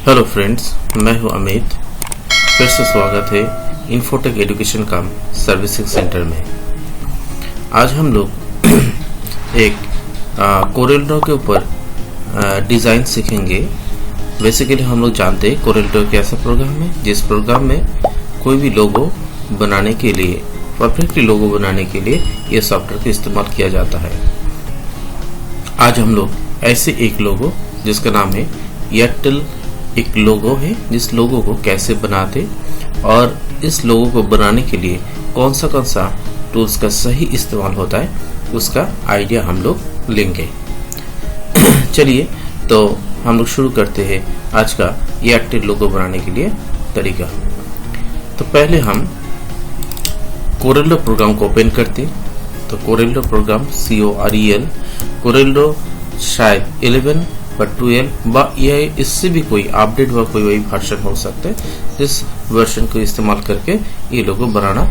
Hello friends, मैं हूं अमित। फिर से स्वागत है इन्फोटेक एजुकेशन कम सर्विसिंग सेंटर में। आज हम लोग एक कोरेलड्रॉ के ऊपर डिज़ाइन सीखेंगे। बेसिकली हम लोग जानते हैं कोरेलड्रॉ एक ऐसा प्रोग्राम है जिस प्रोग्राम में कोई भी लोगो बनाने के लिए, परफेक्टली लोगो बनाने के लिए ये सॉफ्टवेयर का इस्तेमाल किया जाता है। आज हम लोग ऐसे एक लोगो जिसका नाम है एयरटेल एक लोगो है, जिस लोगो को कैसे बनाते और इस लोगो को बनाने के लिए कौन सा टूल्स का सही इस्तेमाल होता है उसका आइडिया हम लोग लेंगे। चलिए तो हम लोग शुरू करते हैं आज का एयरटेल लोगो बनाने के लिए तरीका। तो पहले हम कोरेलड्रॉ प्रोग्राम को ओपन करते। तो कोरेलड्रॉ प्रोग्राम COREL, कोरेलड्रॉ शायद 11 पर 12 या इससे भी कोई अपडेट हुआ कोई वही वर्जन हो सकता है, जिस वर्जन को इस्तेमाल करके ये लोगो बनाना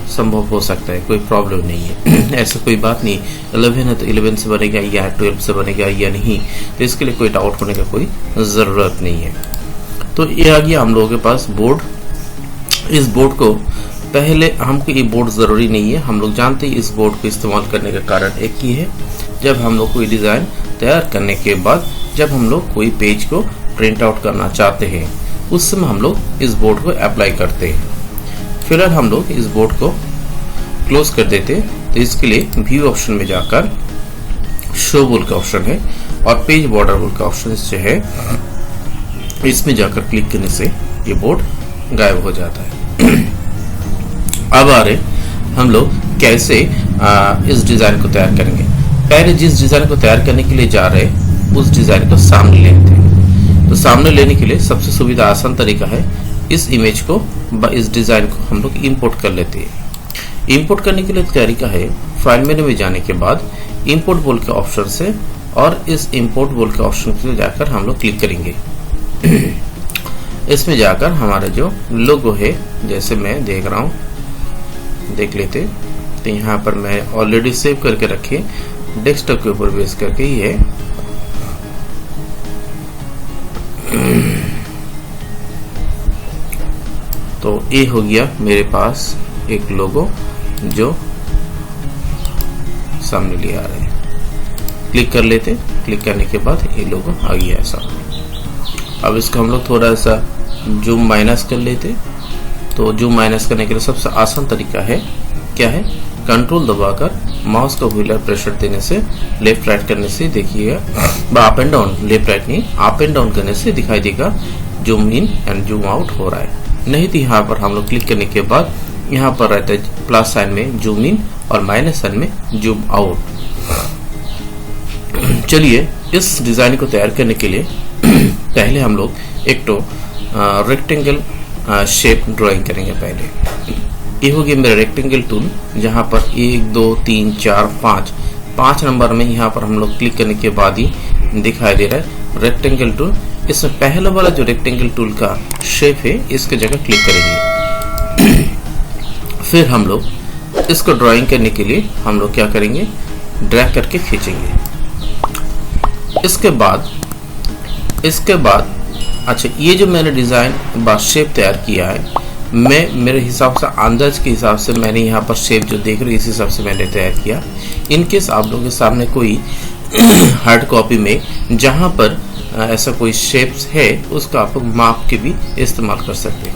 संभव हो सकता है। कोई प्रॉब्लम नहीं है। ऐसा कोई बात नहीं 11 है तो 11 से बनेगा या 12 से बनेगा या नहीं, तो इसके लिए कोई डाउट होने का कोई ज़रूरत नहीं है। तो ये आ गया हम लोगों के पास बोर्ड। इस बोर्ड को पहले हमको ये बोर्ड ज़रूरी नहीं है, हम लोग जानते हैं इस बोर्ड को इस्तेमाल करने का कारण एक ही है। जब हम लोग कोई डिज़ाइन तैयार करने के बाद जब हम लोग कोई पेज को प्रिंट आउट करना चाहते हैं उस समय हम लोग इस बोर्ड को अप्लाई करते हैं। फिलहाल हम लोग इस बोर्ड को क्लोज कर देते हैं। तो इसके लिए व्यू ऑप्शन में जाकर शो बोल का ऑप्शन है और पेज बॉर्डर बोल का ऑप्शन जो है इसमें जाकर क्लिक करने से ये बोर्ड गायब हो जाता है। अब आ रहे हम लोग कैसे इस डिजाइन को तैयार करेंगे। पहले जिस डिजाइन को तैयार करने के लिए जा रहे हैं उस डिजाइन को सामने लेते हैं। तो सामने लेने के लिए सबसे सुविधा आसान तरीका है इस इमेज को इस डिजाइन को हम लोग इंपोर्ट कर लेते हैं। इंपोर्ट करने के लिए तरीका है फाइल मेन्यू में जाने के बाद इंपोर्ट बोल के ऑप्शन से और इस इंपोर्ट बोल के ऑप्शन से जाकर हम लोग क्लिक करेंगे। इसमें जाकर हमारा जो लोगो है जैसे मैं देख रहा हूँ देख लेते। तो यहाँ पर मैं ऑलरेडी सेव करके रखे डेस्कटॉप के ऊपर बेस करके ही है। तो ये हो गया मेरे पास एक लोगो जो सामने ले आ रहे हैं। क्लिक कर लेते। क्लिक करने के बाद ये लोगो आ गया है सामने। अब इसको हम लोग थोड़ा सा जूम माइनस कर लेते। तो जूम माइनस करने के लिए सबसे आसान तरीका है क्या है, कंट्रोल दबाकर माउस का व्हीलर प्रेशर देने से लेफ्ट राइट करने से देखिएगा up and down, left right नहीं अप एंड डाउन करने से दिखाई देगा zoom in and zoom out हो रहा है। नहीं तो यहाँ पर हम लोग क्लिक करने के बाद यहाँ पर रहता है प्लस साइन में जूम इन और माइनस साइन में जूम आउट। चलिए इस डिजाइन को तैयार करने के लिए पहले हम लोग एक तो रेक्टेंगल शेप ड्राइंग करेंगे। पहले ये हो गया मेरा रेक्टेंगल टूल, जहाँ पर 1 2 3 4 5 नंबर में यहाँ पर हम लोग क्लिक करने के बाद ही दिखाई दे रहा है रेक्टेंगल टूल। इसमें पहला वाला जो रेक्टेंगल टूल का शेप है इसके जगह क्लिक करेंगे। फिर हम लोग इसको ड्राइंग करने के लिए हम लोग क्या करेंगे, ड्रैग करके खींचेंगे। इसके बाद अच्छा ये जो मैंने डिजाइन शेप तैयार किया है मैं मेरे हिसाब से अंदाज के हिसाब से मैंने यहाँ पर शेप जो देख रहे हैं इस हिसाब से मैंने तैयार किया। इनकेस आप लोगों के सामने कोई हार्ड कॉपी में जहाँ पर ऐसा कोई शेप्स है उसका आप लोग माप के भी इस्तेमाल कर सकते हैं।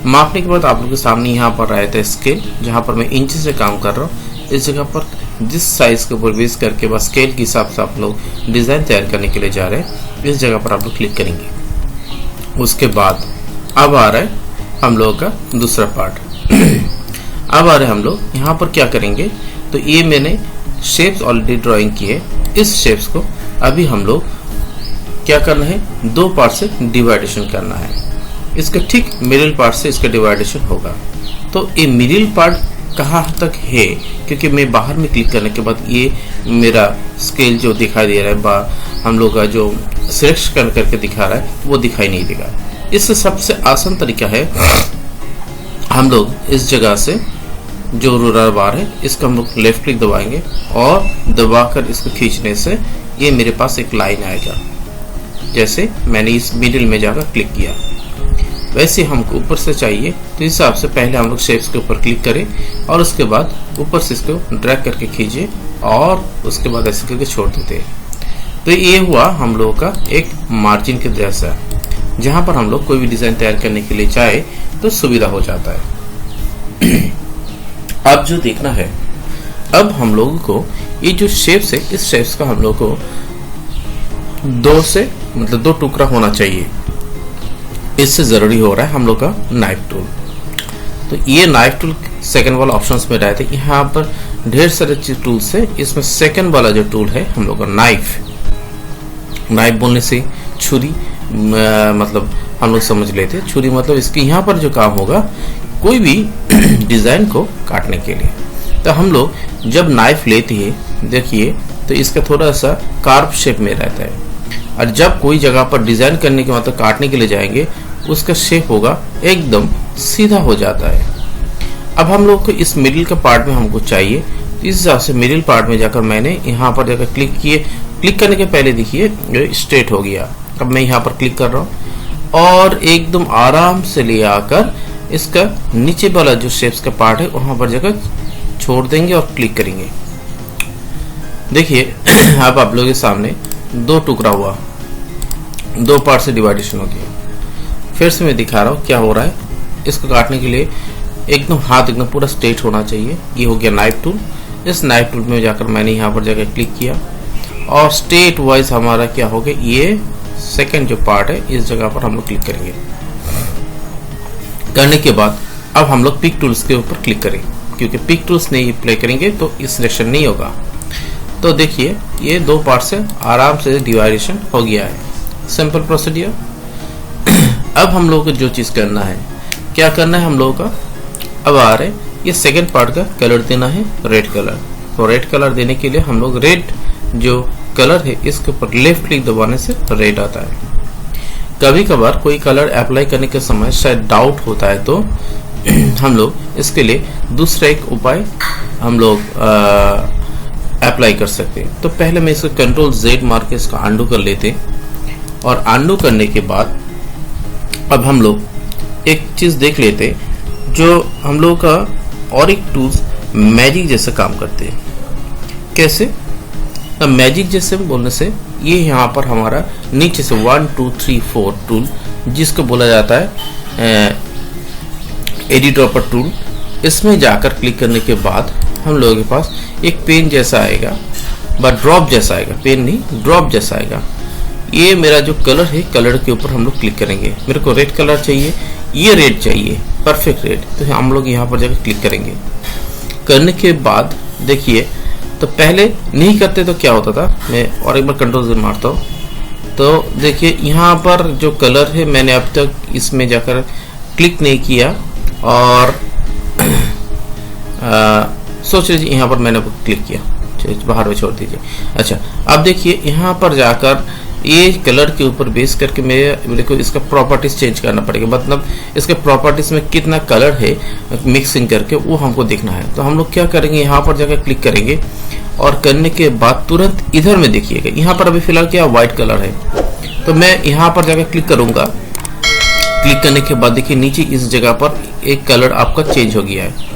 मापने के बाद आप लोगों के सामने यहाँ पर रहता है स्केल, जहाँ पर मैं इंच से काम कर रहा हूँ। इस जगह पर जिस साइज के ऊपर बेस करके बस स्केल के हिसाब से आप लोग डिज़ाइन तैयार करने के लिए जा रहे हैं, इस जगह पर आप लोग क्लिक करेंगे। उसके बाद अब आ रहा है हम लोगों का दूसरा पार्ट। अब आ रहे हम लोग यहाँ पर क्या करेंगे, तो ये मैंने शेप्स ऑलरेडी ड्राइंग की है। इस शेप्स को अभी हम लोग क्या करना है, 2 पार्ट से डिवाइडेशन करना है। इसका ठीक मिडिल पार्ट से इसका डिवाइडेशन होगा। तो ये मिडिल पार्ट कहाँ तक है, क्योंकि मैं बाहर में क्लिक करने के बाद ये मेरा स्केल जो दिखाई दे रहा है हम लोग का जो सिलेक्ट करके दिखा रहा है वो दिखाई नहीं देगा। इससे सबसे आसान तरीका है हम लोग इस जगह से जो रूलर बार है इसका हम लोग लेफ्ट क्लिक दबाएंगे और दबाकर इसको खींचने से ये मेरे पास एक लाइन आएगा। जैसे मैंने इस मिडिल में जाकर क्लिक किया, वैसे हमको ऊपर से चाहिए तो इस हिसाब से पहले हम लोग शेप्स के ऊपर क्लिक करें और उसके बाद ऊपर से इसको ड्रैग करके खींचे और उसके बाद ऐसे करके छोड़ देते हैं। तो ये हुआ हम लोगों का एक मार्जिन के जैसा, जहां पर हम लोग कोई भी डिजाइन तैयार करने के लिए चाहे तो सुविधा हो जाता है। अब जो देखना है, अब हम लोगों को ये जो शेप्स है, इस शेप्स का हम लोग को दो टुकड़ा होना चाहिए। इससे जरूरी हो रहा है हम लोग का नाइफ टूल। तो ये नाइफ टूल सेकंड वाला ऑप्शंस में रहते हैं। यहाँ पर ढेर सारे टूल्स है, इसमें सेकंड वाला जो टूल है हम लोग का नाइफ बोलने से छुरी मतलब हम लोग समझ लेते हैं। छुरी मतलब इसके यहाँ पर जो काम होगा कोई भी डिजाइन को काटने के लिए। तो हम लोग जब नाइफ लेते हैं, देखिए तो इसका थोड़ा सा कार्व शेप में रहता है, और जब कोई जगह पर डिजाइन करने के मतलब काटने के लिए जाएंगे उसका शेप होगा एकदम सीधा हो जाता है। अब हम लोग को इस मिडिल का पार्ट में हमको चाहिए, तो इस हिसाब से मिडिल पार्ट में जाकर मैंने यहाँ पर जाकर क्लिक किए। क्लिक करने के पहले देखिए स्ट्रेट हो गया। अब मैं यहाँ पर क्लिक कर रहा हूँ और एकदम आराम से ले आकर इसका नीचे वाला जो शेप्स का पार्ट है वहां पर जाकर छोड़ देंगे और क्लिक करेंगे। देखिए अब आप लोगों के सामने दो टुकड़ा हुआ, दो पार्ट से डिवाइडेशन हो गया। फिर से मैं दिखा रहा हूँ क्या हो रहा है। इसको काटने के लिए एकदम हाथ एकदम पूरा स्ट्रेट होना चाहिए। ये हो गया नाइफ टूल। इस नाइफ टूल में जाकर मैंने यहाँ पर जाकर क्लिक किया और स्ट्रेट वाइज हमारा क्या हो गया, ये सेकंड जो पार्ट है इस जगह पर हम लोग क्लिक करेंगे। करने के बाद अब हम लोग पिक टूल्स के ऊपर क्लिक करें, क्योंकि पिक टूल्स नहीं अप्लाई करेंगे तो इस सिलेक्शन नहीं होगा। तो देखिए ये दो पार्ट से आराम से डिवाइडेशन हो गया है। Simple procedure. अब हम लोग को जो चीज करना है, क्या करना है हम लोगों का, अब आ रहे ये सेकंड पार्ट का कलर देना है रेड कलर। तो रेड कलर देने के लिए हम लोग रेड जो कलर है इसके ऊपर लेफ्ट क्लिक दबाने से रेड आता है। कभी कभार कोई कलर अप्लाई करने के समय शायद डाउट होता है तो हम लोग इसके लिए दूसरा एक उपाय हम लोग अप्लाई कर सकते हैं। तो पहले मैं इसको कंट्रोल Z मार के इसको अंडू कर लेते, और अंडू करने के बाद अब हम लोग एक चीज देख लेते जो हम लोग का और एक टूल्स मैजिक जैसे काम करते हैं। कैसे? तो मैजिक जैसे बोलने से ये यहाँ पर हमारा नीचे से 1 2 3 4 टूल जिसको बोला जाता है एडिट ड्रॉपर टूल, इसमें जाकर क्लिक करने के बाद हम लोगों के पास एक पेन जैसा आएगा, बट ड्रॉप जैसा आएगा, पेन नहीं ड्रॉप जैसा आएगा। ये मेरा जो कलर है, कलर के ऊपर हम लोग क्लिक करेंगे। मेरे को रेड कलर चाहिए, ये रेड चाहिए, परफेक्ट रेड, तो हम लोग यहाँ पर जाकर क्लिक करेंगे। करने के बाद देखिए तो पहले नहीं करते तो क्या होता था, मैं और एक बार कंट्रोल से मारता हूँ तो देखिए यहाँ पर जो कलर है मैंने अब तक इसमें जाकर क्लिक नहीं किया, और सोच लीजिए यहाँ पर मैंने क्लिक किया, बाहर में छोड़ दीजिए। अच्छा अब देखिए यहाँ पर जाकर ये कलर के ऊपर बेस करके मेरे को इसका प्रॉपर्टीज चेंज करना पड़ेगा, मतलब इसके प्रॉपर्टीज में कितना कलर है मिक्सिंग करके वो हमको देखना है। तो हम लोग क्या करेंगे, यहाँ पर जाकर क्लिक करेंगे और करने के बाद तुरंत इधर में देखिएगा यहाँ पर अभी फिलहाल क्या व्हाइट कलर है, तो मैं यहाँ पर जाकर क्लिक करूंगा। क्लिक करने के बाद देखिए नीचे इस जगह पर एक कलर आपका चेंज हो गया है।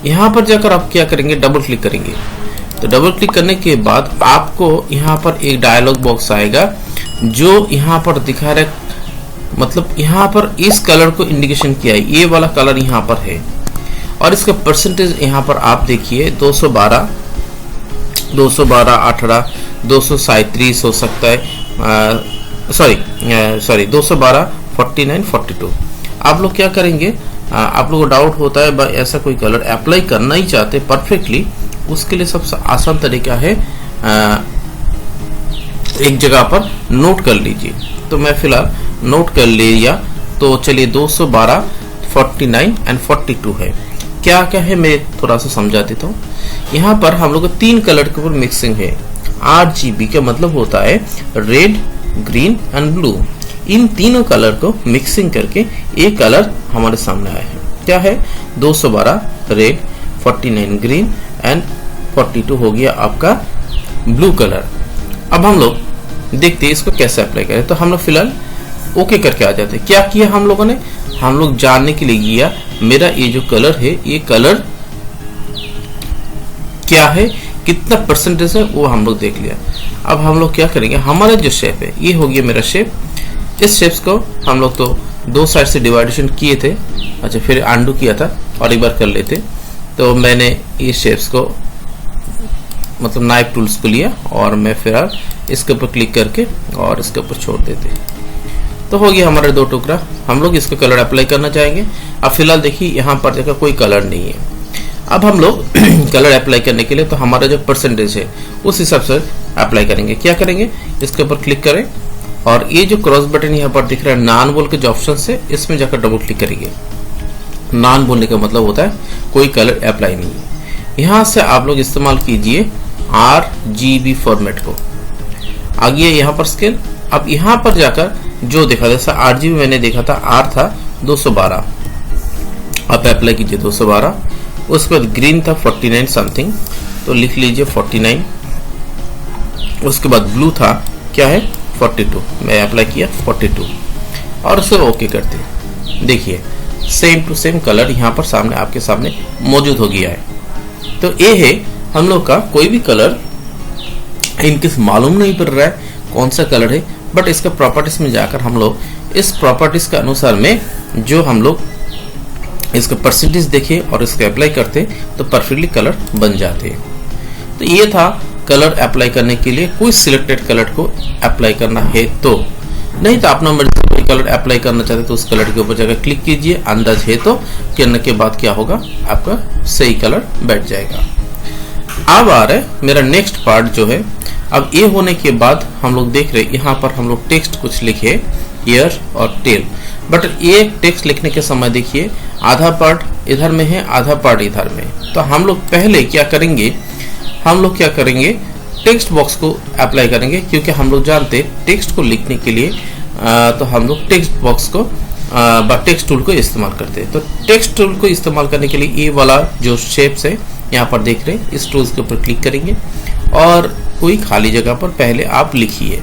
यहाँ पर जाकर आप क्या करेंगे, डबल क्लिक करेंगे। तो डबल क्लिक करने के बाद आपको यहाँ पर एक डायलॉग बॉक्स आएगा जो यहाँ पर दिखा रहा है, मतलब यहाँ पर इस कलर को इंडिकेशन किया है, ये वाला कलर यहाँ पर है, और इसका परसेंटेज यहाँ पर आप देखिए 212, 18, 237 हो सकता है, सॉरी 212, 49, 42। आप लोग क्या करेंगे, आप लोगों को डाउट होता है भाई ऐसा कोई कलर अप्लाई करना ही चाहते परफेक्टली, उसके लिए सबसे आसान तरीका है एक जगह पर नोट कर लीजिए। तो मैं फिलहाल नोट कर लिया, तो चलिए 212, 49 एंड 42 है। क्या क्या है मैं थोड़ा सा समझा देता हूँ। यहाँ पर हम लोग को 3 कलर के ऊपर मिक्सिंग है। RGB का मतलब होता है रेड, ग्रीन एंड ब्लू। इन तीनों कलर को मिक्सिंग करके एक कलर हमारे सामने आया है। क्या है, 212 रेड, 49 ग्रीन एंड 42 हो गया आपका ब्लू कलर। अब हम लोग देखते हैं इसको कैसे अप्लाई करें। तो हम लोग फिलहाल ओके करके आ जाते हैं। क्या किया हम लोगों ने, हम लोग जानने के लिए किया मेरा ये जो कलर है ये कलर क्या है, कितना परसेंटेज है वो हम लोग देख लिया। अब हम लोग क्या करेंगे, हमारा जो शेप है ये हो गया मेरा शेप। इस शेप्स को हम लोग तो दो साइड से डिवाइडेशन किए थे, अच्छा फिर अंडू किया था और एक बार कर लेते। तो मैंने ये शेप्स को मतलब नाइफ टूल्स को लिया और मैं फिर इसके ऊपर क्लिक करके और इसके ऊपर छोड़ देते। तो हो गया हमारे दो टुकड़ा। हम लोग इसको कलर अप्लाई करना चाहेंगे। अब फिलहाल देखिए यहाँ पर देखा कोई कलर नहीं है। अब हम लोग कलर अप्लाई करने के लिए तो हमारा जो परसेंटेज है उस हिसाब से अप्लाई करेंगे। क्या करेंगे, इसके ऊपर क्लिक करें और ये जो क्रॉस बटन यहाँ पर दिख रहा है नान बोल के जो ऑप्शन है इसमें जाकर डबल क्लिक करेंगे। नान बोलने का मतलब होता है कोई कलर अप्लाई नहीं है। यहाँ से आप लोग इस्तेमाल कीजिए RGB फॉर्मेट को। आ गया यहाँ पर स्केल। अब यहाँ पर जाकर जो देखा जैसा 8GB मैंने देखा था, R था 212, आप अप्लाई कीजिए 212। उसके बाद ग्रीन था 49 समथिंग, तो लिख लीजिए 49। उसके बाद ब्लू था क्या है 42, मैं अप्लाई किया 42 और उसे ओके करते। देखिए सेम टू सेम कलर यहाँ पर सामने आपके सामने मौजूद हो गया है। तो ये है हम लोग का कोई भी कलर इनकेस मालूम नहीं पड़ रहा है कौन सा कलर है, बट इसका प्रॉपर्टीज में जाकर हम लोग इस प्रॉपर्टीज के अनुसार में जो हम लोग इसका परसेंटेज देखे और इसको अप्लाई करते तो परफेक्टली कलर बन जाते हैं। तो ये था कलर अप्लाई करने के लिए। कोई सिलेक्टेड कलर को अप्लाई करना है तो, नहीं तो अपना मर्जी से कोई कलर अप्लाई करना चाहते तो उस कलर के ऊपर जाकर क्लिक कीजिए। अंदाज है तो करने के बाद क्या होगा, आपका सही कलर बैठ जाएगा। अब आ रहा है मेरा नेक्स्ट पार्ट जो है। अब ये होने के बाद हम लोग देख रहे हैं यहाँ पर हम लोग टेक्स्ट कुछ लिखे ईयर और टेल, बट ये टेक्स्ट लिखने के समय देखिए आधा पार्ट इधर में है आधा पार्ट इधर में। तो हम लोग पहले क्या करेंगे, टेक्स्ट बॉक्स को अप्लाई करेंगे, क्योंकि हम लोग जानते हैं टेक्स्ट को लिखने के लिए तो हम लोग टेक्स्ट बॉक्स को टेक्स्ट टूल को इस्तेमाल करते हैं। तो टेक्स्ट टूल को इस्तेमाल करने के लिए ये वाला जो शेप्स है यहाँ पर देख रहे हैं, इस टूल्स के ऊपर क्लिक करेंगे और कोई खाली जगह पर पहले आप लिखिए।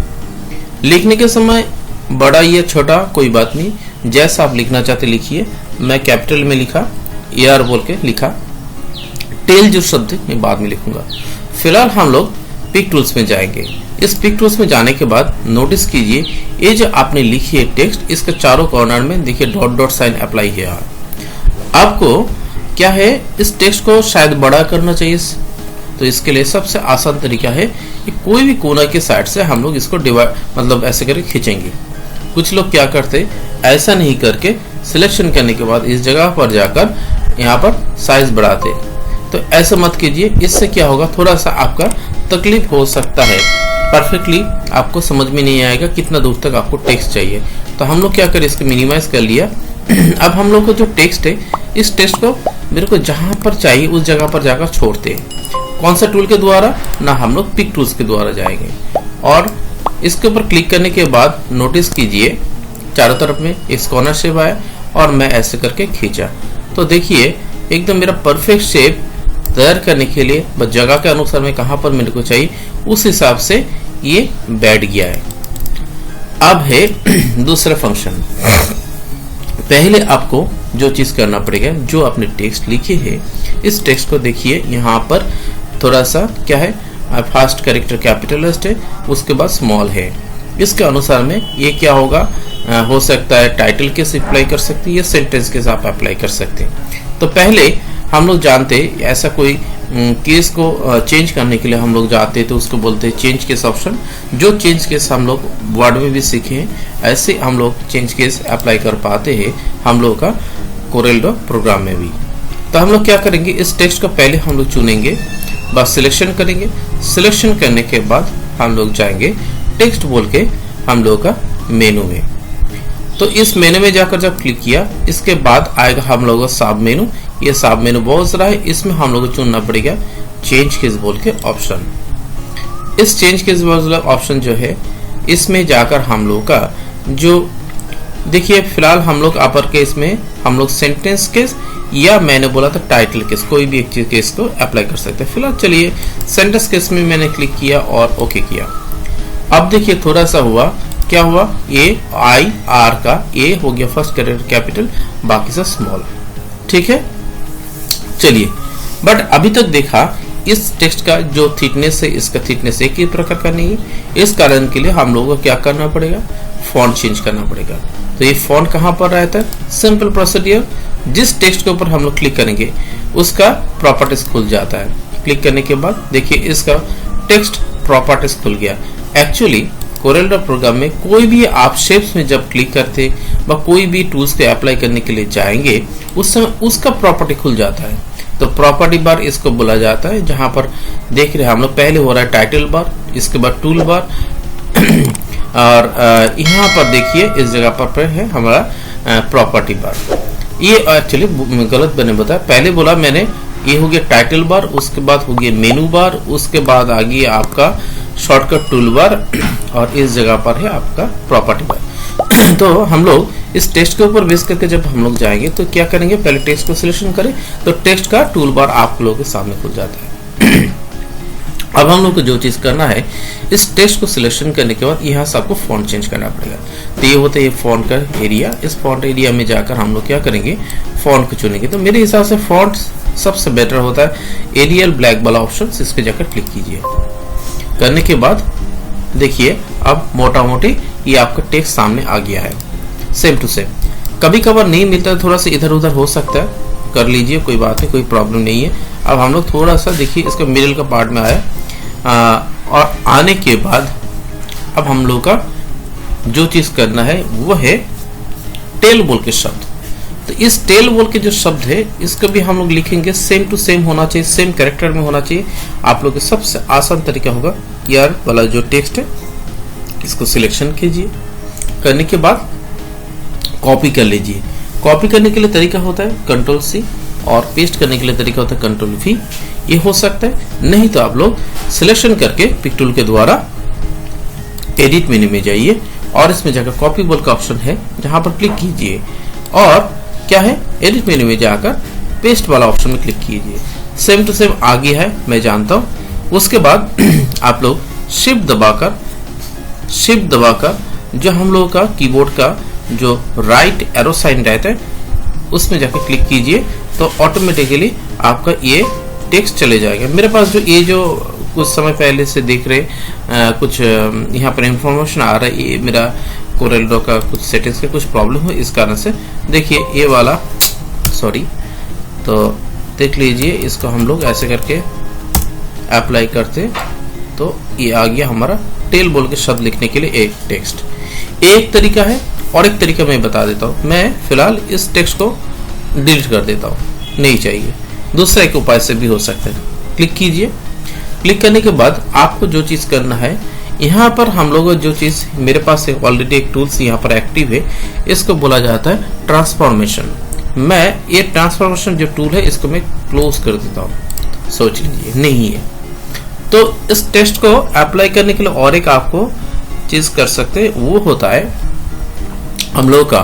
लिखने के समय बड़ा या छोटा कोई बात नहीं, जैसा आप लिखना चाहते लिखिए। मैं कैपिटल में लिखा, ER बोल के लिखा। टेल जो शब्द मैं बाद में लिखूंगा। फिलहाल हम लोग पिक टूल्स में जाएंगे। इस पिक टूल्स में जाने के बाद नोटिस कीजिए ये जो आपने लिखी है टेक्स्ट, इसके चारों कॉर्नर में देखिए डॉट डॉट साइन अप्लाई है। आपको क्या है, इस टेक्स्ट को शायद बड़ा करना चाहिए। तो इसके लिए सबसे आसान तरीका है कि कोई भी कोना के साइड से हम लोग इसको डिवाइड मतलब ऐसे करके खींचेंगे। कुछ लोग क्या करते, ऐसा नहीं करके सिलेक्शन करने के बाद इस जगह पर जाकर यहाँ पर साइज बढ़ाते। तो ऐसा मत कीजिए, इससे क्या होगा थोड़ा सा आपका तकलीफ हो सकता है, परफेक्टली आपको समझ में नहीं आएगा कितना दूर तक आपको टेक्स्ट चाहिए। तो हम लोग क्या करें, इसको मिनिमाइज कर लिया। अब हम लोग को जो टेक्स्ट है इस टेक्स्ट को मेरे को जहां पर चाहिए उस जगह पर जाकर छोड़ते हैं। कौन सा टूल के द्वारा ना, हम लोग पिक टूल्स के द्वारा जाएंगे और इसके ऊपर क्लिक करने के बाद नोटिस कीजिए चारों तरफ में एक कॉर्नर शेप आया और मैं ऐसे करके खींचा। तो देखिए एकदम मेरा परफेक्ट शेप तैयार करने के लिए बस जगह के अनुसार में कहां पर मेरे को चाहिए उस हिसाब से ये बैठ गया है। अब है दूसरा फंक्शन। पहले आपको जो चीज करना पड़ेगा, जो आपने टेक्स्ट लिखी है इस टेक्स्ट को देखिए यहाँ पर थोड़ा सा क्या है, फर्स्ट कैरेक्टर कैपिटलिस्ट है, उसके बाद स्मॉल है। इसके अनुसार में ये क्या होगा, हो सकता है टाइटल केस अप्लाई कर सकते हैं या सेंटेंस केस आप अप्लाई कर सकते हैं। तो पहले हम लोग जानते ऐसा कोई केस को चेंज करने के लिए हम लोग जाते हैं तो उसको बोलते हैं चेंज केस ऑप्शन। जो चेंज केस हम लोग वर्ड में भी सीखे हैं ऐसे हम लोग चेंज केस अप्लाई कर पाते हैं हम लोग का कोरेलड्रॉ प्रोग्राम में भी। तो हम लोग क्या करेंगे, इस टेक्स्ट को पहले हम लोग चुनेंगे, बस सिलेक्शन करेंगे। सिलेक्शन करने के बाद हम लोग जाएंगे टेक्स्ट बोल के हम लोग का मेनू में। तो इस मेनू में जाकर जब क्लिक किया इसके बाद आएगा हम लोग का सब मेनू। ये सब मेनू बहुत सारा है, इसमें हम लोग को चुनना पड़ेगा चेंज केस बोल के ऑप्शन। इस चेंज केस बोल ऑप्शन जो है इसमें जाकर हम लोग का जो देखिए फिलहाल हम लोग अपर केस में हम लोग सेंटेंस केस या मैंने बोला था टाइटल केस, कोई भी एक चीज केस को अप्लाई कर सकते हैं। फिलहाल चलिए सेंटेंस केस में मैंने क्लिक किया और ओके किया। अब देखिए थोड़ा सा हुआ, क्या हुआ, AIR का A हो गया फर्स्ट कैपिटल, बाकी सब स्मॉल। ठीक है, चलिए, बट अभी तक देखा इस टेक्स्ट का जो थिकनेस है, इसका थिकनेस एक ही प्रकार का नहीं है। इस कारण के लिए हम लोगों को क्या करना पड़ेगा, फॉन्ट चेंज करना पड़ेगा। तो ये फॉन्ट कहाँ पर रहता है, सिंपल प्रोसीजर, जिस टेक्स्ट के ऊपर हम लोग क्लिक करेंगे उसका प्रॉपर्टीज खुल जाता है। क्लिक करने के बाद देखिए इसका टेक्स्ट प्रॉपर्टीज खुल गया। एक्चुअली कोरेलड्रॉ प्रोग्राम में कोई भी आप शेप्स में जब क्लिक करते व कोई भी टूल्स को अप्लाई करने के लिए जाएंगे उस समय उसका प्रॉपर्टी खुल जाता है। तो प्रॉपर्टी बार इसको बोला जाता है, जहां पर देख रहे हैं हम लोग, पहले हो रहा है टाइटल बार, इसके बाद टूल बार और यहाँ पर देखिए इस जगह पर है हमारा प्रॉपर्टी बार। ये एक्चुअली गलत मैंने बताया, पहले बोला मैंने ये हो गया टाइटल बार, उसके बाद हो गया मेनू बार, उसके बाद आ गया आपका शॉर्टकट टूल बार और इस जगह पर है आपका प्रॉपर्टी बार। तो हम लोग इस टेक्स्ट के ऊपर बेस करके जब हम लोग जाएंगे तो क्या करेंगे, पहले टेक्स्ट को सिलेक्शन करें तो टेक्स्ट का टूल बार आप लोगों के सामने खुल जाता है। अब हम लोग को जो चीज करना है, इस टेक्स्ट को सिलेक्शन करने के बाद यहाँ से आपको फॉन्ट चेंज करना पड़ेगा। तो ये होता है ये फॉन्ट का एरिया, इस फॉन्ट एरिया में जाकर हम लोग क्या करेंगे, फॉन्ट को चुनेंगे। तो मेरे हिसाब से फॉन्ट सबसे बेटर होता है एरियल ब्लैक वाला ऑप्शन, इस पे जाकर क्लिक कीजिए। करने के बाद देखिए अब मोटा मोटी ये आपका टेक्स्ट सामने आ गया है, सेम टू सेम। कभी कभार नहीं मिलता है, थोड़ा सा इधर उधर हो सकता है, कर लीजिए, कोई बात है, कोई प्रॉब्लम नहीं है। अब हम लोग थोड़ा सा देखिए इसका मिडिल का पार्ट में आया और आने के बाद अब हम लोग का जो चीज करना है वो है टेल बोल के शब्द। तो इस टेल बोल के जो शब्द है इसको भी हम लोग लिखेंगे, सेम टू सेम होना चाहिए, सेम कैरेक्टर में होना चाहिए। आप लोग के सबसे आसान तरीका होगा यार वाला जो टेक्स्ट है इसको सिलेक्शन कीजिए, करने के बाद कॉपी कर लीजिए। कॉपी करने के लिए तरीका होता है Ctrl+C और पेस्ट करने के लिए तरीका होता है Ctrl+V। ये हो सकता है, नहीं तो आप लोग सिलेक्शन करके पिक टूल के द्वारा एडिट मेन्यू में जाइए और इसमें जाकर कॉपी बोल का ऑप्शन है जहां पर क्लिक कीजिए और क्या है एडिट मेन्यू में जाकर पेस्ट वाला ऑप्शन में क्लिक कीजिए। सेम टू सेम आ गया है, मैं जानता हूं। उसके बाद आप लोग शिफ्ट दबाकर जो हम लोगों का कीबोर्ड का जो राइट एरो साइन रहता है उसमें जाकर क्लिक कीजिए तो ऑटोमेटिकली आपका ये टेक्स्ट चले जाएगा। मेरे पास जो ये जो कुछ समय पहले से देख रहे कुछ यहाँ पर इंफॉर्मेशन आ रहा है, ये मेरा कोरेलड्रॉ का कुछ सेटिंग्स का कुछ प्रॉब्लम है, इस कारण से देखिए ये वाला सॉरी, तो देख लीजिए इसको हम लोग ऐसे करके अप्लाई करते तो ये आ गया हमारा टेल बोल के शब्द लिखने के लिए एक टेक्स्ट। एक तरीका है और एक तरीका मैं बता देता हूँ। मैं फिलहाल इस टेक्स्ट को डिलीट कर देता हूँ, नहीं चाहिए। दूसरा एक उपाय से भी हो सकता है। क्लिक कीजिए, क्लिक करने के बाद आपको जो चीज करना है, यहाँ पर हम लोग जो चीज मेरे पास है ऑलरेडी एक टूल्स यहाँ पर एक्टिव है, इसको बोला जाता है ट्रांसफॉर्मेशन। मैं ये ट्रांसफॉर्मेशन जो टूल है इसको मैं क्लोज कर देता हूँ, सोच लीजिए नहीं है। तो इस टेक्स्ट को अप्लाई करने के लिए और एक आपको चीज कर सकते हैं, वो होता है हम लोग का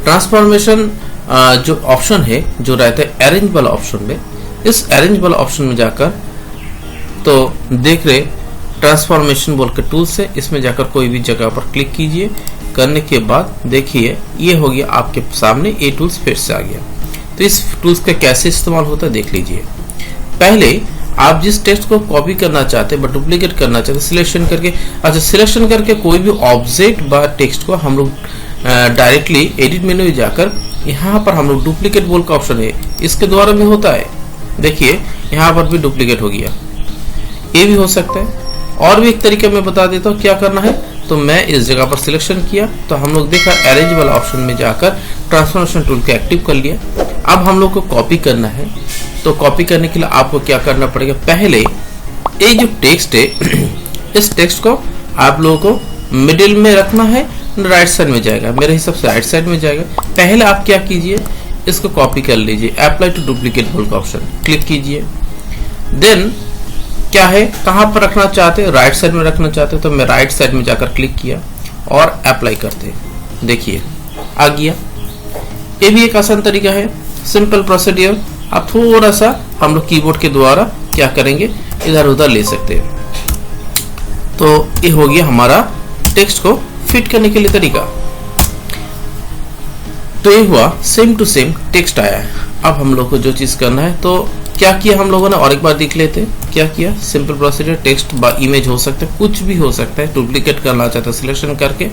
ट्रांसफॉर्मेशन जो ऑप्शन है जो रहता है अरेंज वाला ऑप्शन में। इस अरेंज वाला ऑप्शन में जाकर तो देख रहे ट्रांसफॉर्मेशन बोल के टूल्स है, इसमें जाकर कोई भी जगह पर क्लिक कीजिए। करने के बाद देखिए ये हो गया आपके सामने, ये टूल्स फिर से आ गया। तो इस टूल्स का कैसे इस्तेमाल होता है देख लीजिए। पहले आप जिस टेक्स्ट को कॉपी करना चाहते हैं बट डुप्लीकेट करना चाहते हैं, सिलेक्शन करके, अच्छा सिलेक्शन करके कोई भी ऑब्जेक्ट व टेक्स्ट को हम लोग डायरेक्टली एडिट मेन्यू में जाकर यहाँ पर हम लोग डुप्लीकेट बोल का ऑप्शन है, इसके द्वारा भी होता है। देखिए यहाँ पर भी डुप्लीकेट हो गया, ये भी हो सकता है। और भी एक तरीका मैं बता देता हूँ क्या करना है। तो मैं इस जगह पर सिलेक्शन किया तो हम लोग देखा अरेंज वाला ऑप्शन में जाकर ट्रांसफॉर्मेशन टूल को एक्टिव कर लिया। अब हम लोग को कॉपी करना है, तो कॉपी करने के लिए आपको क्या करना पड़ेगा, पहले ये जो टेक्स्ट है इस टेक्स्ट को आप लोगों को मिडिल में रखना है, राइट साइड में जाएगा, मेरे हिसाब से राइट साइड में जाएगा। पहले आप क्या कीजिए, इसको कॉपी कर लीजिए, अप्लाई टू डुप्लीकेट बोल का ऑप्शन क्लिक कीजिए। देन क्या है, कहां पर रखना चाहते हैं, राइट साइड में रखना चाहते हैं, तो मैं राइट साइड में जाकर क्लिक किया और अप्लाई करते, देखिए आ गया। ये भी एक आसान तरीका है, सिंपल प्रोसीजर। आप थोड़ा सा हम लोग कीबोर्ड के द्वारा क्या करेंगे, इधर उधर ले सकते हैं। तो ये हो गया हमारा टेक्स्ट को फिट करने के लिए तरीका। तो ये हुआ सेम टू सेम टेक्स्ट आया है। अब हम लोग को जो चीज करना है, तो क्या किया हम लोगों ने और एक बार देख लेते हैं। क्या किया, सिंपल प्रोसीजर, टेक्स्ट बा इमेज हो सकता है, कुछ भी हो सकता है। डुप्लीकेट करना चाहते हैं सिलेक्शन करके,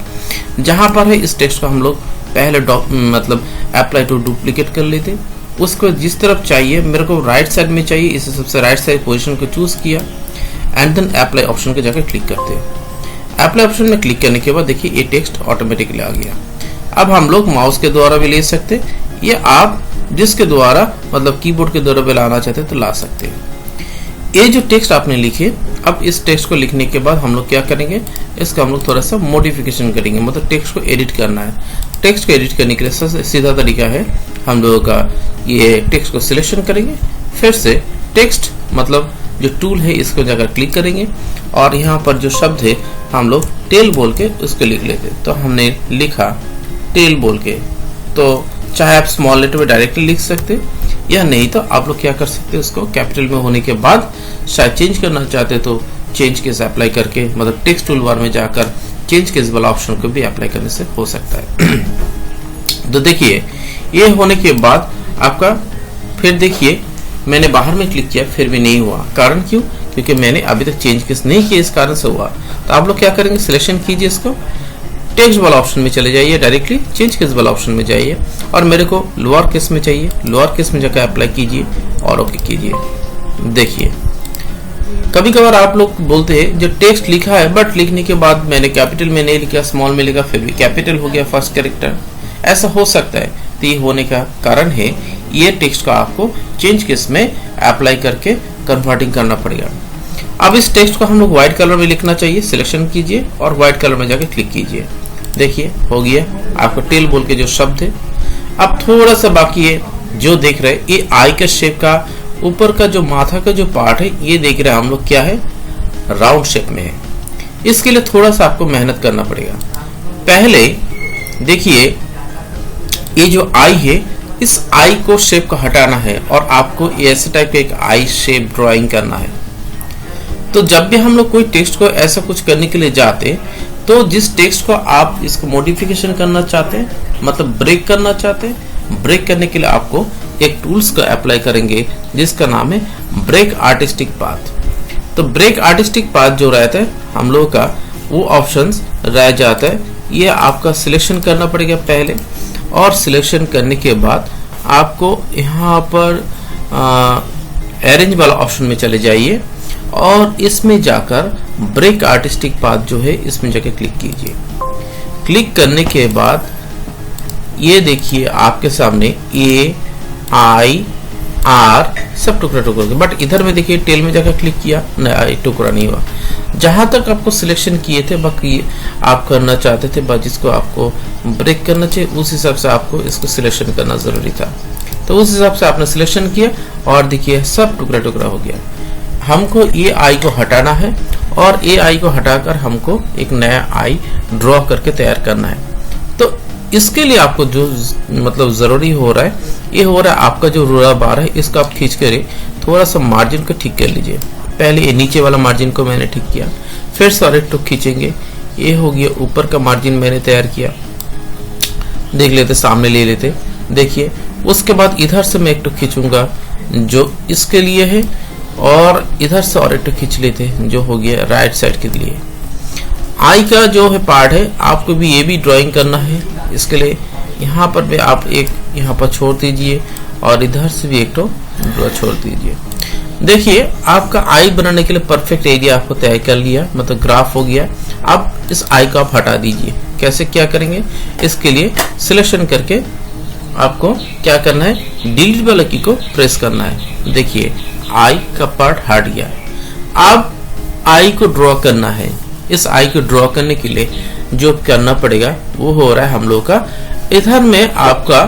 जहां पर है इस टेक्स्ट को हम लोग पहले मतलब अप्लाई टू डुप्लीकेट कर लेते। उसको जिस तरफ चाहिए, मेरे को राइट साइड में चाहिए, इसे सबसे राइट साइड पोजीशन को चूज किया एंड देन अप्लाई ऑप्शन के जाकर क्लिक करते हैं। अप्लाई ऑप्शन में क्लिक करने के बाद देखिए ये टेक्स्ट ऑटोमेटिकली आ गया। अब हम लोग माउस के द्वारा भी ले सकते, या आप जिसके द्वारा मतलब कीबोर्ड के द्वारा भी लाना चाहते हैं तो ला सकते हैं। ये जो टेक्स्ट आपने लिखे, अब इस टेक्स्ट को लिखने के बाद हम लोग क्या करेंगे, इसका हम लोग थोड़ा सा मॉडिफिकेशन करेंगे, मतलब टेक्स्ट को एडिट करना है। टेक्स्ट को एडिट करने के लिए सीधा तरीका है, हम लोगों का ये टेक्स्ट को सिलेक्शन करेंगे, फिर से टेक्स्ट मतलब जो टूल है इसको जाकर क्लिक करेंगे और यहाँ पर जो शब्द है हम लोग टेल बोल के उसको लिख लेते। तो हमने लिखा टेल बोल के, तो चाहे आप स्मॉल लेटर में डायरेक्टली लिख सकते, या नहीं तो आप लोग क्या कर सकते, उसको कैपिटल में होने के बाद शायद चेंज करना चाहते तो चेंज केस अप्लाई करके, मतलब टेक्स्ट टूल बार में जाकर चेंज केस वाला ऑप्शन को भी अप्लाई करने से हो सकता है। तो देखिए ये होने के बाद आपका, फिर देखिए मैंने बाहर में क्लिक किया फिर भी नहीं हुआ, कारण क्यों, क्योंकि मैंने अभी तक चेंज केस नहीं किया, इस कारण से हुआ। तो आप लोग क्या करेंगे, सिलेक्शन कीजिए, इसको टेक्स्ट वाला ऑप्शन में चले जाइए, डायरेक्टली चेंज केस वाला ऑप्शन में जाइए, और मेरे को लोअर केस में चाहिए, लोअर केस में जाकर अप्लाई कीजिए और ओके कीजिए। देखिए कभी कभार आप लोग बोलते हैं जो टेक्स्ट लिखा है बट लिखने के बाद मैंने कैपिटल में नहीं लिखा, स्मॉल में लिखा, फिर भी कैपिटल हो गया फर्स्ट कैरेक्टर, ऐसा हो सकता है। तो ये होने का कारण है ये टेक्स्ट को आपको चेंज केस में अप्लाई करके कन्वर्टिंग करना पड़ेगा। अब इस टेक्स्ट को हम लोग व्हाइट कलर में लिखना चाहिए, सिलेक्शन कीजिए और व्हाइट कलर में जाकर क्लिक कीजिए। देखिए हो गया आपको टेल बोल के जो शब्द है। अब थोड़ा सा बाकी है, जो देख रहे हैं ये आई का शेप का ऊपर का जो माथा का जो पार्ट है, ये देख रहे हैं हम लोग क्या है, राउंड शेप में है। इसके लिए थोड़ा सा आपको मेहनत करना पड़ेगा। पहले देखिए ये जो आई है, इस आई को शेप को हटाना है और आपको ऐसे टाइप का एक आई शेप ड्राइंग करना है। तो जब भी हम लोग कोई टेक्स्ट को ऐसा कुछ करने के लिए जाते, तो जिस टेक्स्ट को आप इसको मॉडिफिकेशन करना चाहते हैं, मतलब ब्रेक करना चाहते हैं, ब्रेक करने के लिए आपको एक टूल्स का अप्लाई करेंगे जिसका नाम है ब्रेक आर्टिस्टिक पाथ। तो ब्रेक आर्टिस्टिक पाथ जो रहता है हम लोगों का, वो ऑप्शंस रह जाता है, ये आपका सिलेक्शन करना पड़ेगा पहले, और सिलेक्शन करने के बाद आपको यहाँ पर अरेंज वाला ऑप्शन में चले जाइए और इसमें जाकर ब्रेक आर्टिस्टिक पाथ जो है इसमें जाकर क्लिक कीजिए। क्लिक करने के बाद ये देखिए आपके सामने ए आई आर सब टुकड़ा टुकड़ा, बट इधर में देखिए टेल में जाकर क्लिक किया, नहीं टुकड़ा नहीं हुआ। जहां तक आपको सिलेक्शन किए थे बाकी आप करना चाहते थे, बस जिसको आपको ब्रेक करना चाहिए उस हिसाब से आपको इसको सिलेक्शन करना जरूरी था। तो उस हिसाब से आपने सिलेक्शन किया और देखिए सब टुकड़ा टुकड़ा हो गया। हमको ये आई को हटाना है और ये आई को हटाकर हमको एक नया आई ड्रॉ करके तैयार करना है। तो इसके लिए आपको जो मतलब जरूरी हो रहा है, ये हो रहा है आपका जो रूलर बार है इसका आप खींच कर थोड़ा सा मार्जिन को ठीक कर लीजिए। पहले ये नीचे वाला मार्जिन को मैंने ठीक किया, फिर सारे टुक खींचेंगे, ये हो गया ऊपर का मार्जिन मैंने तैयार किया, देख लेते सामने ले लेते। देखिए उसके बाद इधर से मैं एक टुक खींचूंगा जो इसके लिए है, और इधर से और एक टुक खींच लेते जो हो गया राइट साइड के लिए। आई का जो है पार्ट है आपको भी ये भी ड्राइंग करना है, इसके लिए यहाँ पर भी आप एक यहाँ पर छोड़ दीजिए और इधर से भी एक तो छोड़ दीजिए। देखिए आपका आई बनाने के लिए परफेक्ट एरिया आपको तय कर लिया, मतलब ग्राफ हो गया। अब इस आई को आप हटा दीजिए। कैसे क्या करेंगे, इसके लिए सिलेक्शन करके आपको क्या करना है, डिलीट वाला की को प्रेस करना है। देखिए आई का पार्ट हट गया। अब आई को ड्रॉ करना है। इस आई को ड्रॉ करने के लिए जो करना पड़ेगा वो हो रहा है हम लोग का, इधर में आपका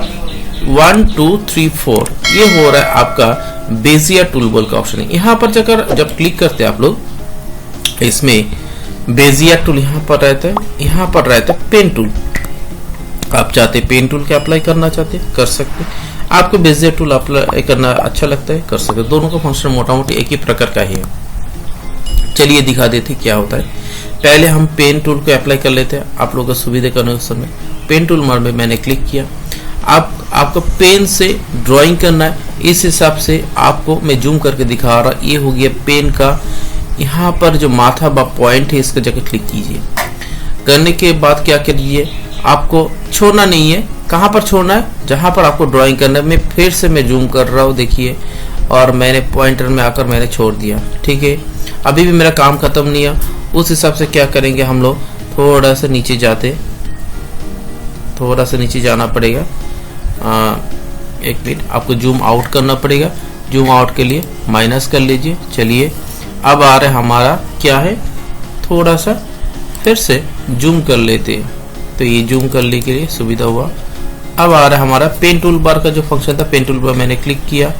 1 2 3 4 ये हो रहा है आपका बेजियर टूल बॉल का ऑप्शन है। यहाँ पर जाकर जब क्लिक करते हैं आप लोग, इसमें बेजियर टूल यहाँ पर रहता है, यहाँ पर रहता है पेन टूल। आप चाहते पेन टूल के अप्लाई करना चाहते कर सकते, आपको बेजियर टूल अप्लाई करना अच्छा लगता है कर सकते। दोनों का फंक्शन मोटा मोटी एक ही प्रकार का ही है। चलिए दिखा देते क्या होता है। पहले हम पेन टूल को अप्लाई कर लेते हैं आप लोगों को सुविधा के अनुसार में। पेन टूल मोड में मैंने क्लिक किया। आपको पेन से ड्राइंग करना है, इस हिसाब से आपको मैं जूम करके दिखा रहा। ये हो गया पेन का, यहाँ पर जो माथा बा पॉइंट है इसका जगह क्लिक कीजिए। करने के बाद क्या करिए, आपको छोड़ना नहीं है। कहाँ पर छोड़ना है, जहाँ पर आपको ड्राइंग करना है। मैं फिर से मैं जूम कर रहा हूँ, देखिए, और मैंने पॉइंटर में आकर मैंने छोड़ दिया। ठीक है, अभी भी मेरा काम खत्म नहीं है। उस हिसाब से क्या करेंगे हम लोग, थोड़ा सा नीचे जाते, थोड़ा सा नीचे जाना पड़ेगा। एक मिनट, आपको जूम आउट करना पड़ेगा। जूम आउट के लिए माइनस कर लीजिए। चलिए, अब आ रहा है हमारा क्या है, थोड़ा सा फिर से जूम कर लेते हैं, तो ये जूम करने के लिए सुविधा हुआ। अब आ रहा है हमारा पेन टूल बार का जो फंक्शन था। पेन टूल पर मैंने क्लिक किया,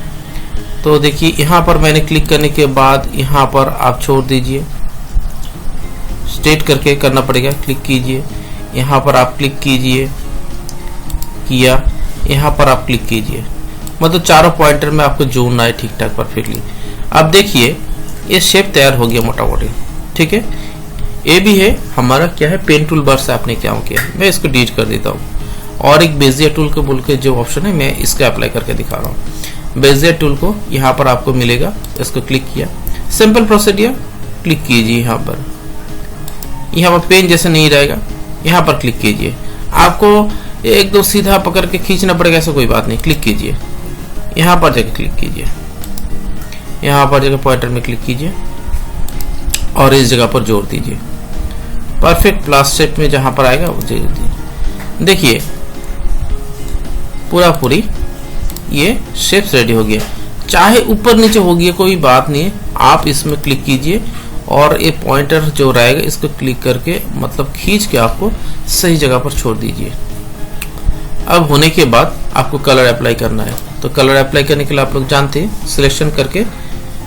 तो देखिए यहाँ पर मैंने क्लिक करने के बाद यहाँ पर आप छोड़ दीजिए, स्ट्रेट करके करना पड़ेगा। क्लिक कीजिए, यहाँ पर आप क्लिक कीजिए, किया, यहाँ पर आप क्लिक कीजिए, मतलब चारों पॉइंटर में आपको जोड़ना है ठीक ठाक परफेक्टली। अब देखिए ये शेप तैयार हो गया मोटा मोटी। ठीक है, ये भी है हमारा क्या है, पेन टूल बार से आपने क्या किया। मैं इसको डिलीट कर देता हूँ और एक बेजियर टूल को बोल के जो ऑप्शन है मैं इसका अप्लाई करके दिखा रहा हूँ। बेजियर टूल को यहाँ पर आपको मिलेगा, इसको क्लिक किया, सिंपल प्रोसीडियर, क्लिक कीजिए। यहाँ पर पेन जैसे नहीं रहेगा, यहाँ पर क्लिक कीजिए। आपको एक दो सीधा पकड़ के खींचना पड़ेगा, ऐसा कोई बात नहीं। क्लिक कीजिए, यहाँ पर जगह क्लिक कीजिए, यहाँ पर जगह पॉइंटर में क्लिक कीजिए और इस जगह पर जोड़ दीजिए। परफेक्ट प्लस शेप में जहां पर आएगा वो जोड़ दीजिए। देखिए पूरा पूरी ये शेप्स रेडी हो गया। चाहे ऊपर नीचे हो गया कोई बात नहीं, आप इसमें क्लिक कीजिए और ये पॉइंटर जो रहेगा इसको क्लिक करके मतलब खींच के आपको सही जगह पर छोड़ दीजिए। अब होने के बाद आपको कलर अप्लाई करना है। तो कलर अप्लाई करने के लिए आप लोग जानते हैं, सिलेक्शन करके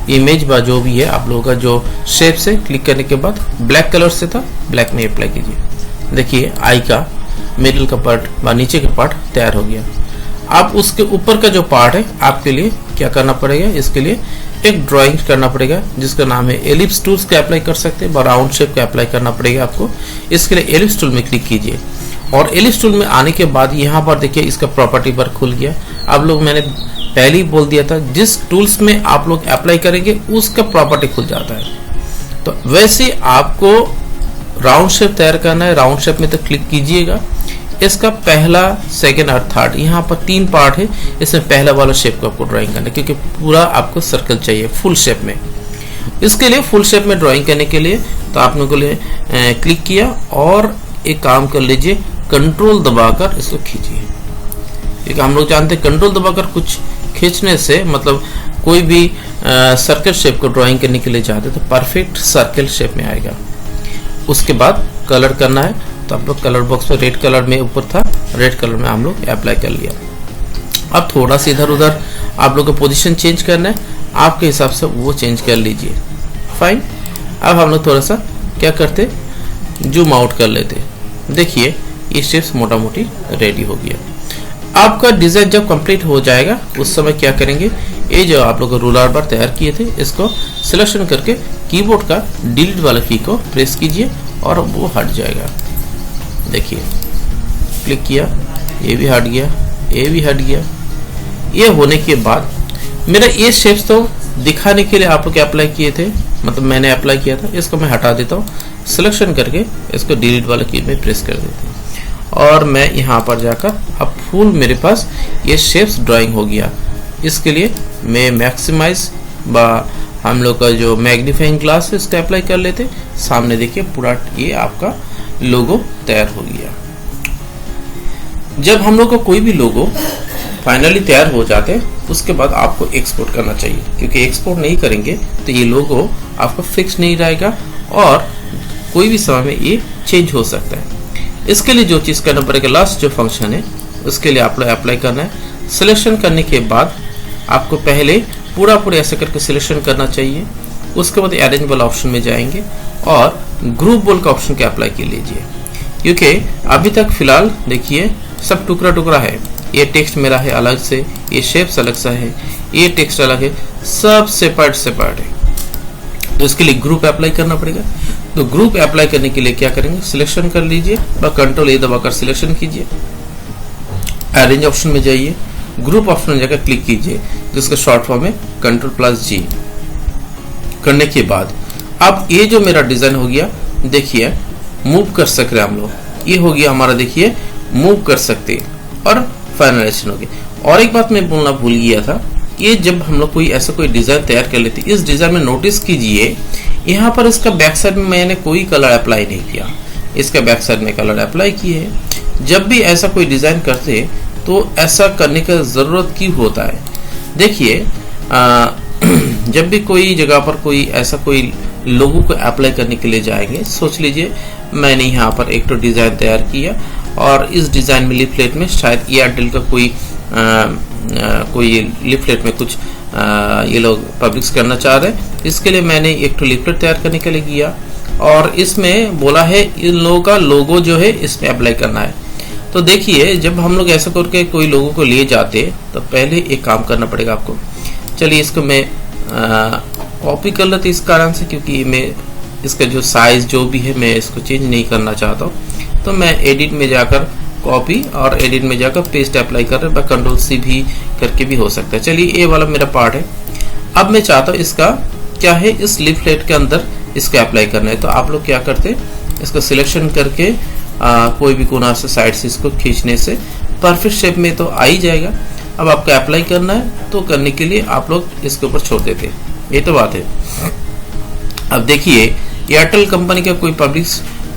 इमेज बा जो भी है आप लोगों का जो शेप से क्लिक करने के बाद ब्लैक कलर से था, ब्लैक में अप्लाई कीजिए। देखिए आई का मिडिल का पार्ट व नीचे का पार्ट तैयार हो गया। आप उसके ऊपर का जो पार्ट है आपके लिए क्या करना पड़ेगा, इसके लिए एक ड्राइंग करना पड़ेगा जिसका नाम है एलिप्स टूल्स का अप्लाई कर सकते हैं, राउंड शेप का अप्लाई करना पड़ेगा आपको। इसके लिए एलिप्स टूल में क्लिक कीजिए और एलिप्स टूल में आने के बाद यहाँ पर देखिए इसका प्रॉपर्टी बार खुल गया। आप लोग मैंने पहले ही बोल दिया था, जिस टूल्स में आप लोग अप्लाई करेंगे उसका प्रॉपर्टी खुल जाता है। तो वैसे आपको राउंड शेप तैयार करना है। राउंड शेप में तो क्लिक कीजिएगा, इसका पहला, सेकंड और थर्ड यहाँ पर 3 पार्ट है। इसमें पहला वाला शेप को आपको ड्राइंग करना है क्योंकि पूरा आपको सर्कल चाहिए फुल शेप में। इसके लिए फुल शेप में ड्राइंग करने के लिए तो आप लोगों ने क्लिक किया और एक काम कर लीजिए, कंट्रोल दबाकर इसको खींचिए। क्योंकि हम लोग जानते हैं कंट्रोल दबाकर कुछ खींचने से मतलब कोई भी सर्कल शेप को ड्राइंग करने के लिए चाहते तो परफेक्ट सर्कल शेप में आएगा। उसके बाद कलर करना है, तो आप लोग कलर बॉक्स में रेड कलर में ऊपर था, रेड कलर में हम लोग अप्लाई कर लिया। अब थोड़ा सा इधर उधर आप लोग को पोजीशन चेंज करना है, आपके हिसाब से वो चेंज कर लीजिए। फाइन। अब हम लोग थोड़ा सा क्या करते, जूम आउट कर लेते। देखिए ये शेप्स मोटा मोटी रेडी हो गया। आपका डिजाइन जब कंप्लीट हो जाएगा उस समय क्या करेंगे, ये जो आप लोग रूलर बार तैयार किए थे इसको सिलेक्शन करके कीबोर्ड का डिलीट वाला की को प्रेस कीजिए और वो हट जाएगा। देखिए क्लिक किया, ये भी हट गया, ये भी हट गया। ये होने के बाद मेरा ये शेप्स तो दिखाने के लिए आप लोग अप्लाई किए थे, मतलब मैंने अप्लाई किया था, इसको मैं हटा देता हूँ। सिलेक्शन करके इसको डिलीट वाला की में प्रेस कर देते हैं और मैं यहाँ पर जाकर अब फुल मेरे पास ये शेप्स ड्राइंग हो गया। इसके लिए मैं मैक्सिमाइज बा हम लोग का जो मैग्नीफाइंग ग्लास है इसका अप्लाई कर लेते। सामने देखिए पूरा ये आपका लोगो तैयार हो गया। जब हम लोग का कोई भी लोगो फाइनली तैयार हो जाते हैं उसके बाद आपको एक्सपोर्ट करना चाहिए, क्योंकि एक्सपोर्ट नहीं करेंगे तो ये लोगो आपका फिक्स नहीं रहेगा और कोई भी समय में ये चेंज हो सकता है। इसके लिए जो चीज़ करना पड़ेगा, लास्ट जो फंक्शन है उसके लिए आप लोग अप्लाई करना है। सिलेक्शन करने के बाद आपको पहले पूरा ऐसे करके सिलेक्शन करना चाहिए। उसके बाद अरेंज वाला ऑप्शन में जाएंगे और ग्रुप बोल का ऑप्शन के अप्लाई कर लीजिए, क्योंकि अभी तक फिलहाल देखिए सब टुकड़ा टुकड़ा है। ये टेक्स्ट मेरा है अलग से, ये शेप्स अलग सा है, ये टेक्स्ट अलग है, सब सेपरेट है। तो इसके लिए ग्रुप अप्लाई करना पड़ेगा। तो ग्रुप अप्लाई करने के लिए क्या करेंगे, सिलेक्शन कर लीजिए, कंट्रोल ए दबाकर सिलेक्शन कीजिए, अरेंज ऑप्शन में जाइए, ग्रुप ऑप्शन में जाकर क्लिक कीजिए, जिसका शॉर्ट फॉर्म है Ctrl+G। करने के बाद अब ये जो मेरा डिजाइन हो गया, देखिए मूव कर सक रहे हम लोग, ये हो गया हमारा, देखिए मूव कर सकते और फाइनलाइजेशन हो गया। और एक बात मैं बोलना भूल गया था, ये जब हम लोग कोई ऐसा कोई डिजाइन तैयार कर लेते, इस डिजाइन में नोटिस कीजिए यहाँ पर इसका बैक साइड में मैंने कोई कलर अप्लाई नहीं किया, इसका बैक साइड में कलर अप्लाई किए है। जब भी ऐसा कोई डिजाइन करते तो ऐसा करने का जरूरत क्यों होता है, देखिए जब भी कोई जगह पर कोई ऐसा कोई लोगो को अप्लाई करने के लिए जाएंगे, सोच लीजिए मैंने यहाँ पर एक तो डिजाइन तैयार किया और इस डिजाइन में लीफलेट में शायद एयरटेल का कोई लीफलेट में कुछ ये लोग पब्लिश करना चाह रहे हैं, इसके लिए मैंने एक तो लीफलेट तैयार करने के लिए किया और इसमें बोला है इन लोगों का लोगो जो है इसमें अप्लाई करना है। तो देखिए जब हम लोग ऐसा करके कोई लोगों को लिए जाते तो पहले एक काम करना पड़ेगा आपको। चलिए इसको मैं कॉपी कर लेते इस कारण से, क्योंकि मैं इसका जो साइज जो भी है मैं इसको चेंज नहीं करना चाहता हूँ। तो मैं एडिट में जाकर कॉपी और एडिट में जाकर पेस्ट अप्लाई कर रहे हैं, Ctrl+C भी करके भी हो सकता है। चलिए ये वाला मेरा पार्ट है। अब मैं चाहता हूँ इसका क्या है, इस लीफलेट के अंदर इसको अप्लाई करना है। तो आप लोग क्या करते, इसको सिलेक्शन करके कोई भी कोना से साइड से इसको खींचने से परफेक्ट शेप में तो आ ही जाएगा। अब आपको अप्लाई करना है तो करने के लिए आप लोग इसके ऊपर छोड़ देते, ये तो बात है। अब देखिए एयरटेल कंपनी का कोई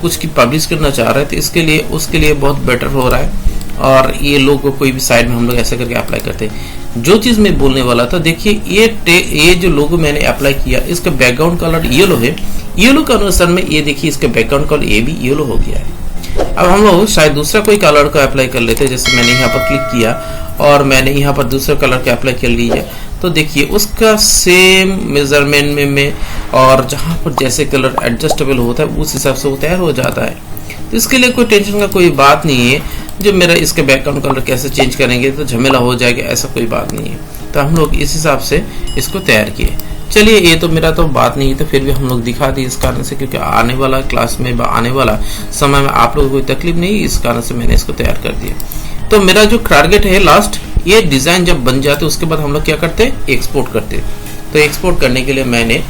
कुछ की पब्लिश करना चाह रहे थे, इसके लिए उसके लिए बहुत बेटर हो रहा है। और ये लोग कोई भी साइड में हम लोग ऐसा करके अप्लाई करते हैं। जो चीज मैं बोलने वाला था, देखिए ये जो लोगो मैंने अप्लाई किया, इसका बैकग्राउंड कलर येलो है, येलो के अनुसार में ये देखिए इसका बैकग्राउंड कलर ये भी येलो हो गया है। अब हम लोग शायद दूसरा कोई कलर का अप्लाई कर लेते, जैसे मैंने यहाँ पर क्लिक किया और मैंने यहाँ पर दूसरा कलर का अप्लाई कर लिया, तो देखिए उसका सेम मेजरमेंट में और जहाँ पर जैसे कलर एडजस्टेबल होता है उस हिसाब से वो तैयार हो जाता है। तो इसके लिए कोई टेंशन का कोई बात नहीं है। जो मेरा इसके बैकग्राउंड कलर कैसे चेंज करेंगे तो झमेला हो जाएगा, ऐसा कोई बात नहीं है। तो हम लोग इस हिसाब से इसको तैयार किए। चलिए ये तो मेरा तो बात नहीं है, तो फिर भी हम लोग दिखा दिए इस कारण से, क्योंकि आने वाला क्लास में आने वाला समय में आप लोगों को कोई तकलीफ नहीं, इस कारण से मैंने इसको तैयार कर दिया। तो मेरा जो टारगेट है लास्ट, ये डिजाइन जब बन जाते उसके बाद हम लोग क्या करते, एक्सपोर्ट करते। तो एक्सपोर्ट करने के लिए मैंने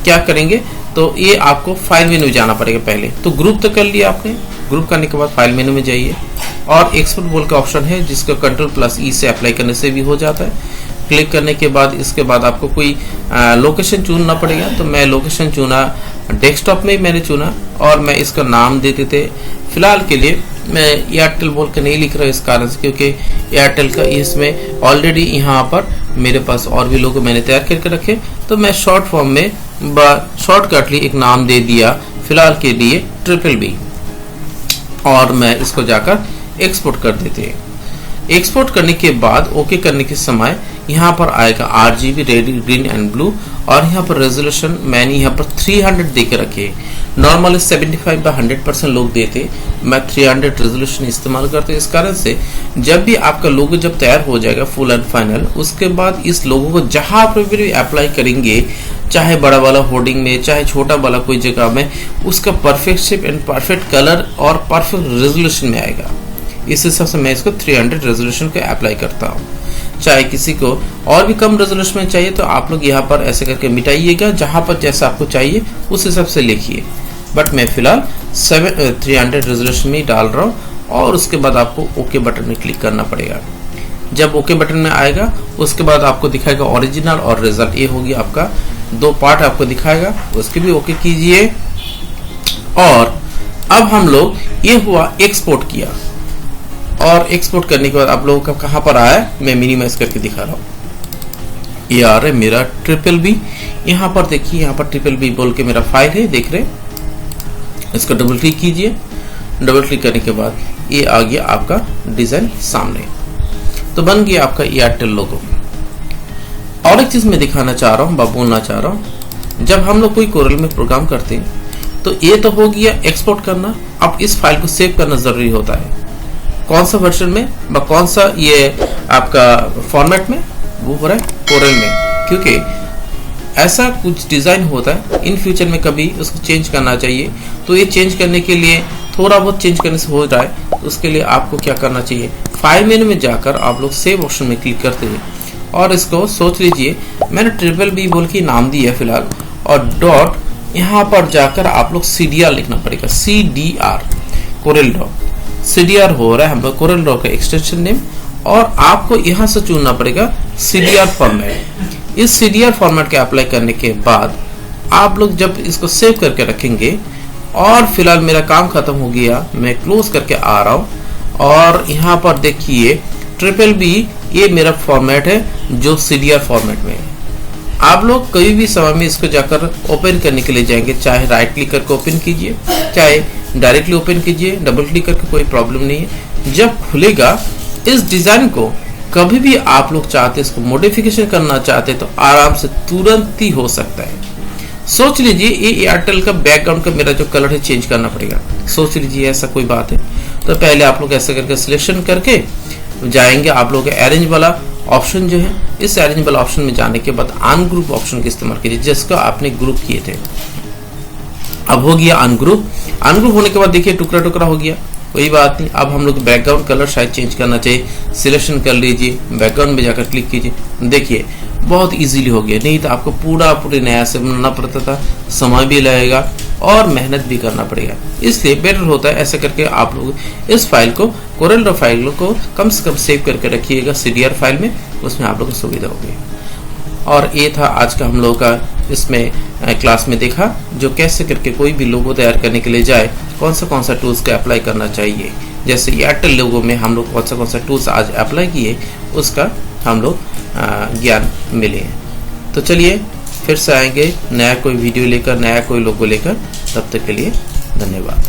क्या करेंगे, तो ये आपको फाइल मेनू जाना पड़ेगा पहले। तो ग्रुप तो कर लिया आपने, ग्रुप करने के बाद फाइल मेनू में जाइए और एक्सपोर्ट बोल का ऑप्शन है, जिसका Ctrl+E से अप्लाई करने से भी हो जाता है। क्लिक करने के बाद इसके बाद आपको कोई लोकेशन चुनना पड़ेगा। तो मैं लोकेशन चुना, डेस्कटॉप में मैंने चुना और मैं इसका नाम देते थे। फिलहाल के लिए मैं एयरटेल बोल के नहीं लिख रहा इस कारण से, क्योंकि एयरटेल का इसमें ऑलरेडी यहाँ पर मेरे पास और भी लोगों मैंने तैयार करके रखे। तो मैं शॉर्ट फॉर्म में शॉर्टकटली एक नाम दे दिया फिलहाल के लिए BBB, और मैं इसको जाकर एक्सपोर्ट कर देते हैं। एक्सपोर्ट करने के बाद ओके करने के समय यहाँ पर आएगा RGB red green and blue, और यहाँ पर रेजोल्यूशन मैंने यहाँ पर 300 देके रखे। नॉर्मली 75/100% लोग देते, मैं 300 रेजोल्यूशन इस्तेमाल करते। इस कारण से जब भी आपका लोगो जब तैयार हो जाएगा फुल एंड फाइनल, उसके बाद इस लोगो को जहां पर भी अप्लाई करेंगे, चाहे बड़ा वाला होर्डिंग में चाहे छोटा वाला कोई जगह में, उसका perfect shape and perfect colour और परफेक्ट रेजोल्यूशन में आएगा। इस हिसाब से मैं इसको 300 रेजोल्यूशन का अप्लाई करता हूँ। चाहे किसी को और भी कम रेजोल्यूशन में चाहिए तो आप लोग यहाँ पर ऐसे करके मिटाइएगा, जहां पर जैसा आपको चाहिए उस हिसाब से लिखिए। बट मैं फिलहाल 300 रेजोल्यूशन में डाल रहा हूँ, और उसके बाद आपको ओके बटन में क्लिक करना पड़ेगा। जब ओके बटन में आएगा उसके बाद आपको दिखाएगा ओरिजिनल और रिजल्ट। ये होगी आपका 2 पार्ट आपको दिखाएगा, उसके भी ओके कीजिए। और अब हम लोग ये हुआ एक्सपोर्ट किया, और एक्सपोर्ट करने के बाद आप लोगों का कहां पर आया मैं मिनिमाइज करके दिखा रहा हूं। ये आ रहा है मेरा BBB। यहाँ पर देखिए, यहाँ पर BBB बोल के मेरा फाइल है, देख रहे। इसको डबल क्लिक कीजिए। डबल क्लिक करने के बाद ये आ गया आपका डिजाइन सामने। तो बन गया आपका एयरटेल लोगो। और एक चीज मैं दिखाना चाह रहा हूँ, बोलना चाह रहा हूँ, जब हम लोग कोई कोरल में प्रोग्राम करते हैं तो ये तो हो गया एक्सपोर्ट करना। अब इस फाइल को सेव करना जरूरी होता है। कौन सा वर्जन में, कौन सा ये आपका फॉर्मेट में, वो हो रहा है कोरल में, क्योंकि ऐसा कुछ डिज़ाइन होता है इन फ्यूचर में कभी उसको चेंज करना चाहिए, तो ये चेंज करने के लिए थोड़ा बहुत चेंज करने से हो रहा है, तो उसके लिए आपको क्या करना चाहिए, फाइल मेनू में जाकर आप लोग सेव ऑप्शन में क्लिक करते हैं और इसको सोच लीजिए मैंने ट्रिपल बी बोल के नाम दिया है फिलहाल, और डॉट यहाँ पर जाकर आप लोग CDR लिखना पड़ेगा, CDR कोरेल ड्रॉ, CDR हो रहा है हम लोग कोरेल ड्रॉ का एक्सटेंशन नेम, और आपको यहाँ से चुनना पड़ेगा CDR फॉर्मेट। इस CDR फॉर्मेट के अप्लाई करने के बाद आप लोग जब इसको सेव करके रखेंगे, और फिलहाल मेरा काम खत्म हो गया, मैं क्लोज करके आ रहा हूँ, और यहाँ पर देखिए ट्रिपल बी ये मेरा फॉर्मेट है जो CDR फॉर्मेट में है। आप लोग कभी भी समय में इसको जाकर ओपन करने के लिए जाएंगे, चाहे राइट क्लिक करके ओपन कीजिए, चाहे डायरेक्टली ओपन कीजिए, डबल क्लिक करके कोई प्रॉब्लम नहीं है। जब खुलेगा इस डिजाइन को कभी भी आप लोग चाहते इसको मॉडिफिकेशन करना चाहते तो आराम से तुरंत ही हो सकता है। सोच लीजिए ये एयरटेल का बैकग्राउंड का मेरा जो कलर है चेंज करना पड़ेगा, सोच लीजिए ऐसा कोई बात है, तो पहले आप लोग ऐसा करके सिलेक्शन करके जाएंगे, आप लोग अरेंज वाला ऑप्शन जो है, इस अरेंज वाला ऑप्शन में जाने के बाद अनग्रुप ऑप्शन का इस्तेमाल कीजिए जिसका आपने ग्रुप किए थे। अब हो गया अनग्रुप, अनग्रुप होने के बाद देखिए टुकड़ा टुकड़ा हो गया, कोई बात नहीं। अब हम लोग बैकग्राउंड कलर शायद चेंज करना चाहिए, सिलेक्शन कर लीजिए, बैकग्राउंड में जाकर क्लिक कीजिए, देखिए बहुत इजीली हो गया, नहीं तो आपको पूरी नया से बनाना पड़ता था, समय भी लगेगा और मेहनत भी करना पड़ेगा। इसलिए बेटर होता है ऐसा करके आप लोग इस फाइल को कोरेल ड्रॉ फाइल को कम से कम सेव करके रखिएगा CDR फाइल में, उसमें आप लोगों को सुविधा होगी। और ये था आज का हम लोगों का इसमें क्लास में देखा जो कैसे करके कोई भी लोगो तैयार करने के लिए जाए कौन सा टूल्स का अप्लाई करना चाहिए। जैसे एयरटेल लोगो में हम लोग कौन सा टूल्स आज अप्लाई किए उसका हम लोग ज्ञान मिले। तो चलिए फिर से आएंगे नया कोई वीडियो लेकर, नया कोई लोगो लेकर, तब तक के लिए धन्यवाद।